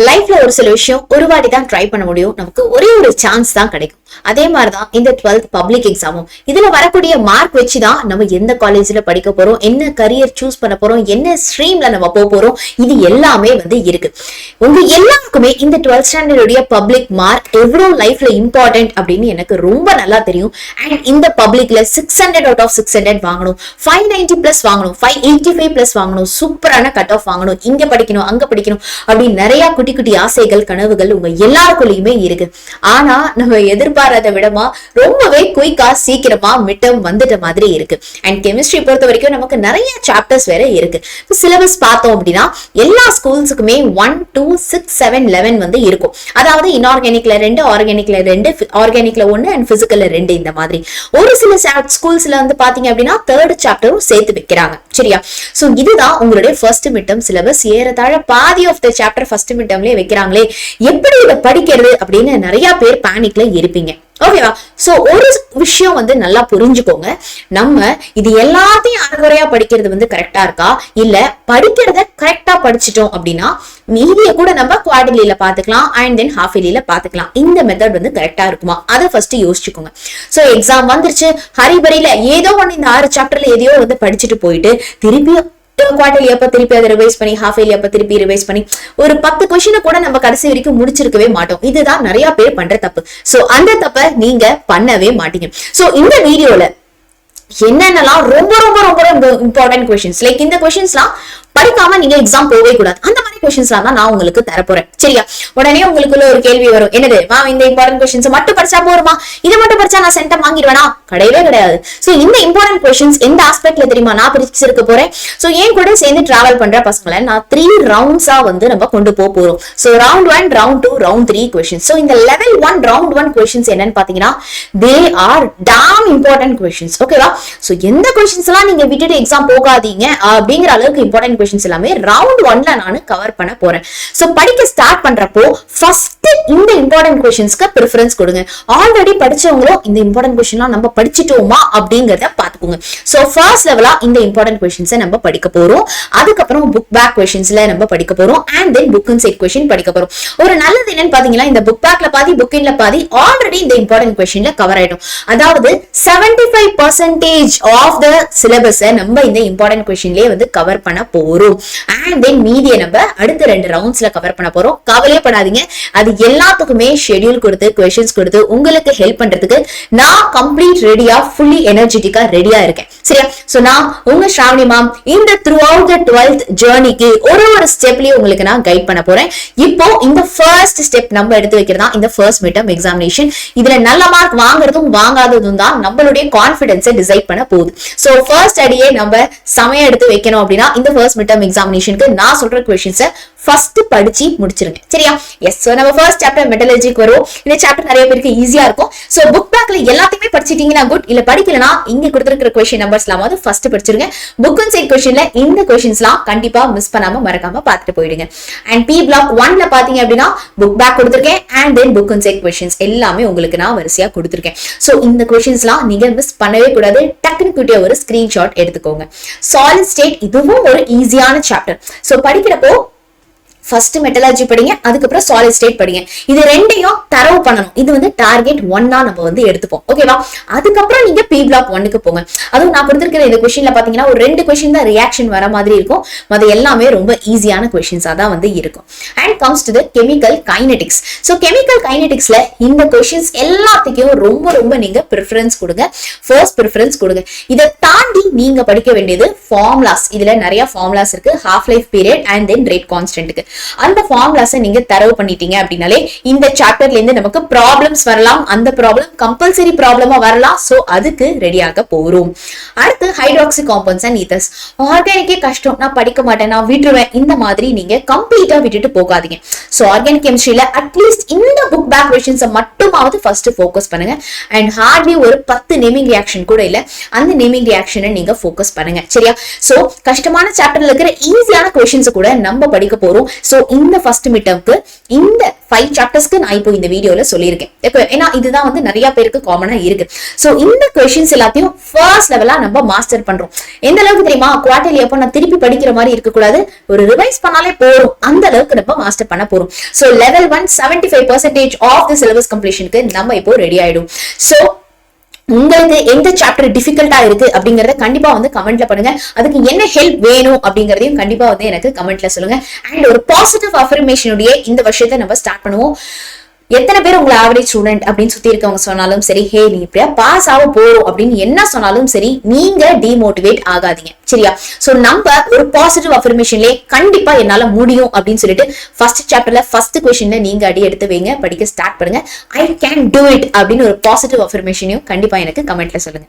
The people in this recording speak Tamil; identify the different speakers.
Speaker 1: லைஃப்ல ஒரு சில விஷயம் ஒரு வாட்டி தான் ட்ரை பண்ண முடியும், நமக்கு ஒரே ஒரு சான்ஸ் தான் கிடைக்கும். அதே மாதிரிதான் இந்த 12th பப்ளிக் எக்ஸாமும். இதுல வரக்கூடிய மார்க் வச்சுதான் நம்ம எந்த காலேஜ்ல படிக்க போறோம், என்ன கரியர் சூஸ் பண்ண போறோம், என்ன ஸ்ட்ரீம்ல நம்ம போக போறோம், இது எல்லாமே இருக்கு. உங்க எல்லாருக்குமே இந்த 12th ஸ்டாண்டர்ட் பப்ளிக் மார்க் எவ்வளவு லைஃப்ல இம்பார்ட்டன்ட் அப்படின்னு எனக்கு ரொம்ப நல்லா தெரியும். அண்ட் இந்த பப்ளிக்ல 600 out of 600 வாங்கணும், 590 பிளஸ் வாங்கணும், 585 பிளஸ் வாங்கணும், சூப்பரான கட் ஆஃப் வாங்கணும், இங்க படிக்கணும் அங்க படிக்கணும் அப்படின்னு நிறைய குட்டி குட்டி ஆசைகள் கனவுகள் உங்க எல்லாருக்குள்ளயுமே இருக்கு. ஆனா நம்ம எதிர்பாராத விடமா ரொம்பவே குயிக்கா சீக்கிரமா மிட்டம் வந்துட்ட மாதிரி இருக்கு. அண்ட் கெமிஸ்ட்ரி பொறுத்த வரைக்கும் நமக்கு நிறைய சாப்டர்ஸ் வேற இருக்கு. சிலபஸ் பார்த்தோம் அப்படின்னா எல்லா ஸ்கூல்ஸுக்குமே 1, 2, 6, 7, 11 இருக்கும். அதாவது இன்ஆர்கானிக்ல 2, ஆர்கானிக்ல 2, ஆர்கானிக்ல 1 அண்ட் பிசிக்கல்ல 2 இந்த மாதிரி. ஒரு சில ஸ்கூல்ஸ்ல பாத்தீங்க அப்படின்னா 3rd சாப்டரும் சேர்த்து வைக்கிறாங்க. சரியா? சோ இதுதான் உங்களுடைய ஃபர்ஸ்ட் மிட்டம் சிலபஸ். ஏறத்தாழ பாதி ஆஃப் த சாப்டர் ஃபர்ஸ்ட் மிட்டம்லயே வைக்கிறாங்களே, எப்படி இதை படிக்கிறது அப்படின்னு நிறைய பேர் பேனிக்ல இருப்பீங்க. ஓகேவா? சோ ஒரு விஷயம் நல்லா புரிஞ்சுக்கோங்க. நம்ம இது எல்லாத்தையும் அரைகுறையா படிக்கிறது கரெக்டா இருக்கா, இல்ல படிக்கிறத கரெக்டா படிச்சிட்டோம் அப்படின்னா மீதிய கூட நம்ம குவார்டர்லில பாத்துக்கலாம் அண்ட் தென் ஹாஃப் இயர்லில பாத்துக்கலாம். இந்த மெத்தட் கரெக்டா இருக்குமா, அதை ஃபர்ஸ்ட் யோசிச்சுக்கோங்க. சோ எக்ஸாம் வந்துருச்சு, ஹரிபரியில ஏதோ ஒண்ணு இந்த 6 சாப்டர்ல எதையோ படிச்சுட்டு போயிட்டு திருப்பி குவார்டர்லி அப்ப திருப்பி அதை ரிவைஸ் பண்ணி, ஹாஃப் இயர்லி அப்ப திருப்பி ரிவைஸ் பண்ணி ஒரு 10 கொஸ்டினை கூட நம்ம கடைசி வரைக்கும் முடிச்சிருக்கவே மாட்டோம். இதுதான் நிறைய பேர் பண்ற தப்பு. சோ அந்த தப்ப நீங்க பண்ணவே மாட்டீங்க. சோ இந்த வீடியோல என்னென்னலாம் ரொம்ப ரொம்ப ரொம்ப ரொம்ப இம்பார்ட்டன்ட் கொஸ்டின்ஸ், லைக் இந்த கொஸ்டின்ஸ்லாம் படிக்காம நீங்க எக்ஸாம் போகவே கூடாது, அந்த மாதிரி கொஸ்டின்ஸ்லாம் தான் நான் உங்களுக்கு தரப்போறேன். சரியா? உடனே உங்களுக்குள்ள ஒரு கேள்வி வரும், என்னது இந்த இம்பார்ட்டன்ட் கொஸ்டின்ஸ் மட்டும் படிச்சா போருமா, இதை மட்டும் படிச்சா நான் சென்டம் வாங்கிடுவேனா? கிடையவே கிடையாது. சோ இந்த இம்பார்ட்டன்ட் கொஸ்டின்ஸ் எந்த ஆஸ்பெக்ட்ல தெரியுமா நான் பிரிச்சிருக்க போறேன். சோ என் கூட சேர்ந்து டிராவல் பண்ற பசங்களை நான் 3 ரவுண்ட்ஸா நம்ம கொண்டு போறோம். So round 1, round 2, round 3 questions. So இந்த லெவல் 1 ரவுண்ட் 1 கொஸ்டின்ஸ் என்னன்னு பாத்தீங்கன்னா they are Tom important questions. ஓகேவா? சோ எந்த கொஸ்டின்ஸ் எல்லாம் நீங்க விட்டுட்டு எக்ஸாம் போகாதீங்க அப்படிங்கிற அளவுக்கு இம்பார்ட்டன்ட் கொஸ்டின்ஸ் எல்லாமே ரவுண்ட் 1ல நான் கவர் பண்ண போறேன். சோ படிக்க ஸ்டார்ட் பண்றப்போ ஃபர்ஸ்ட் இந்த இம்பார்ட்டன்ட் கொஸ்டின்ஸ்க்கு பிரெஃபரன்ஸ் கொடுங்க. ஆல்ரெடி படிச்சவங்களோ இந்த இம்பார்ட்டன்ட் கொஸ்டின்லாம் நம்ம படிச்சிட்டோமா அப்படிங்கறத பாத்துக்கோங்க. சோ ஃபர்ஸ்ட் லெவலா இந்த இம்பார்ட்டன்ட் கொஸ்டின்ஸை நம்ம படிக்க போறோம். அதுக்கப்புறம் புக் பேக் கொஸ்டின்ஸ்ல நம்ம படிக்க போறோம் and then book and set question படிக்க போறோம். ஒரு நல்லது என்னன்னு பாத்தீங்கன்னா இந்த புக் பேக்ல பாதி புக் இன்ல பாதி ஆல்ரெடி இந்த இம்பார்ட்டன்ட் கொஸ்டின்ல கவர் ஆயிடும். அதாவது 75% ஆஃப் த சிலபஸை நம்ம இந்த இம்பார்ட்டன்ட் கொஸ்டின்லயே கவர் பண்ண போறோம். அண்ட் தென் மீதியை நம்ம அடுத்த 2 ரவுண்ட்ஸ்ல கவர் பண்ண போறோம். கவலையே படாதீங்க, அது எல்லாத்துக்குமே ஷெட்யூல் கொடுத்து கொஸ்டின்ஸ் கொடுத்து உங்களுக்கு ஹெல்ப் பண்றதுக்கு நான் கம்ப்ளீட் ரெடியா, ஃபுல்லி எனர்ஜெட்டிக்கா ரெடியா இருக்கேன். சரியா? சோ நான் உங்க ஸ்ராவணி மேம் இந்த த்ரூ அவுட் த 12th ஜர்னிக்கு ஒரு ஸ்டெப்லயும் உங்களுக்கு நான் கைட் பண்ண போறேன். இப்போ இந்த ஃபர்ஸ்ட் ஸ்டெப் நம்ம எடுத்து வைக்கிறதா இந்த ஃபர்ஸ்ட் மிட்டம் எக்ஸாமினேஷன். இதுல நல்ல மார்க் வாங்குறதும் வாங்காததும் தான் நம்மளுடைய கான்பிடன்ஸை டிசைட் பண்ண போகுது. சோ ஃபர்ஸ்ட் அடியே நம்ம சமயம் எடுத்து வைக்கணும் அப்படின்னா இந்த ஃபர்ஸ்ட் மிட்டம் எக்ஸாமினேஷனுக்கு நான் சொல்ற கொஸ்டின்ஸை ஃபர்ஸ்ட் படிச்சு முடிச்சிருங்க. சரியா? எஸ். சோ நம்ம ஃபர்ஸ்ட் சாப்டர் மெட்டலர்ஜிக்கு வருவோம். இந்த சாப்டர் நிறைய பேருக்கு ஈஸியா இருக்கும். சோ புக் பேக்ல எல்லாத்தையுமே படிச்சிட்டீங்கன்னா குட், இல்ல படிக்கலனா இங்க கொடுத்திருக்கிற கொஸ்டின் நம்பர்ஸ்லாம் ஃபர்ஸ்ட் படிச்சிருங்க. புக் அண்ட் செட் கொஸ்டின்ல இந்த கொஸ்டின்ஸ்லாம் கண்டிப்பா மிஸ் பண்ணாம மறக்காம பார்த்துட்டு போயிடுங்க. அண்ட் பி பிளாக் 1ல பாத்தீங்க அப்படின்னா புக் பேக் கொடுத்திருக்கேன் and then book and set questions எல்லாமே உங்களுக்கு நான் வரிசையா கொடுத்திருக்கேன். சோ இந்த கொஸ்டின்ஸ்லாம் நீங்க மிஸ் பண்ணவே கூடாது. டக்குனு குட்டியா ஒரு ஸ்கிரீன்ஷாட் எடுத்துக்கோங்க. சாலிட் ஸ்டேட் இதுவும் ஒரு ஈஸியான சாப்டர். சோ படிக்கிறப்போ ஃபர்ஸ்ட் மெட்டலர்ஜி படிங்க, அதுக்கப்புறம் சாலிட் ஸ்டேட் படிங்க. இது ரெண்டையும் தரவு பண்ணணும். இது டார்கெட் 1 நம்ம எடுத்துப்போம். ஓகேவா? அதுக்கப்புறம் நீங்க பி பிளாக் 1க்கு போங்க. அதுவும் நான் கொடுத்திருக்கிற இந்த கொஸ்டின்ல பாத்தீங்கன்னா ஒரு 2 கொஸ்டின் தான் ரியாக்ஷன் வர மாதிரி இருக்கும். அது எல்லாமே ரொம்ப ஈஸியான கொஸ்டின்ஸா தான் இருக்கும். And comes to the chemical kinetics. So chemical கைனெடிக்ஸ்ல இந்த கொஸ்டின்ஸ் எல்லாத்துக்கும் ரொம்ப ரொம்ப நீங்க பிரெஃபரன்ஸ் கொடுங்க. ஃபர்ஸ்ட் பிரெஃபரன்ஸ் கொடுங்க. இதை தாண்டி நீங்க படிக்க வேண்டியது ஃபார்முலாஸ். இதுல நிறைய ஃபார்முலாஸ் இருக்கு. Half life period and then rate கான்ஸ்டன்ட்க்கு அந்த ஃபார்முலாஸை நீங்க தரவு பண்ணிட்டீங்க அப்படினாலே இந்த சாப்டர்ல இருந்து நமக்கு ப்ராப்ளம்ஸ் வரலாம். அந்த ப்ராப்ளம் கம்பல்சரி ப்ராப்ளமா வரலாம். சோ அதுக்கு ரெடியாக போறோம். அடுத்து ஹைட்ராக்சி காம்பவுண்ட்ஸ் அண்ட் ஈதர்ஸ். ஆர்கானிக்கே கஷ்டம், நான் படிக்க மாட்டேன், நான் விட்டுருவேன், இந்த மாதிரி நீங்க கம்ப்ளீட்டா விட்டுட்டு போகாதீங்க. சோ ஆர்கானிக் கெமிஸ்ட்ரியில அட்லீஸ்ட் இந்த புக் பேக் கொஸ்டின்ஸை மட்டுமாவது ஃபர்ஸ்ட் ஃபோக்கஸ் பண்ணுங்க. அண்ட் ஹார்ட்லி ஒரு 10 நேமிங் ரியாக்ஷன் கூட இல்ல, அந்த நேமிங் ரியாக்ஷனை நீங்க ஃபோக்கஸ் பண்ணுங்க. சரியா? சோ கஷ்டமான சாப்டர்ல இருக்கிற ஈஸியான கொஸ்டின்ஸ் கூட நம்ம படிக்க போறோம். சோ இந்த ஃபர்ஸ்ட் மிட் டர்ம்க்கு இந்த 5 சாப்டர்ஸ்க்கு நான் இப்போ இந்த வீடியோல சொல்லியிருக்கேன். ஏன்னா இதுதான் வந்து நிறைய பேருக்கு காமனா இருக்கு. சோ இந்த கொஸ்டின்ஸ் எல்லாத்தையும் ஃபர்ஸ்ட் லெவலா நம்ம மாஸ்டர் பண்றோம். எந்த அளவுக்கு தெரியுமா, குவார்டர்லி அப்ப நான் திருப்பி படிக்கிற மாதிரி இருக்க கூடாது, ஒரு ரிவைஸ் பண்ணாலே போறோம், அந்த அளவுக்கு நம்ம மாஸ்டர் பண்ண போறோம். So level 1 75% of the syllabus கம்ப்ளீஷனுக்கு நம்ம இப்போ ரெடி ஆயிடும். சோ உங்களுக்கு எந்த சாப்டர் டிஃபிகல்ட்டா இருக்கு அப்படிங்கறத கண்டிப்பா வந்து கமெண்ட்ல பண்ணுங்க. அதுக்கு என்ன ஹெல்ப் வேணும் அப்படிங்கறதையும் கண்டிப்பா வந்து எனக்கு கமெண்ட்ல சொல்லுங்க. அண்ட் ஒரு பாசிட்டிவ் அஃபர்மேஷனுடைய இந்த வருஷத்தை நம்ம ஸ்டார்ட் பண்ணுவோம். எத்தனை பேர் உங்களை ஆவரேஜ் ஸ்டூடெண்ட் அப்படின்னு சுத்தி இருக்கவங்க சொன்னாலும் சரி, ஹே நீ இப்படியா பாஸ் ஆக போறோம் அப்படின்னு என்ன சொன்னாலும் சரி, நீங்க டிமோட்டிவேட் ஆகாதீங்க, சரியா? சோ நம்ம ஒரு பாசிட்டிவ் அஃபர்மேஷன்லயே கண்டிப்பா என்னால முடியும் அப்படின்னு சொல்லிட்டு ஃபர்ஸ்ட் சாப்டர்ல ஃபர்ஸ்ட் கொஸ்டின்ல நீங்க அடி எடுத்து வைங்க, படிக்க ஸ்டார்ட் பண்ணுங்க. ஐ கேன் டூ இட் அப்படின்னு ஒரு பாசிட்டிவ் அஃபர்மேஷனையும் கண்டிப்பா எனக்கு கமெண்ட்ல சொல்லுங்க.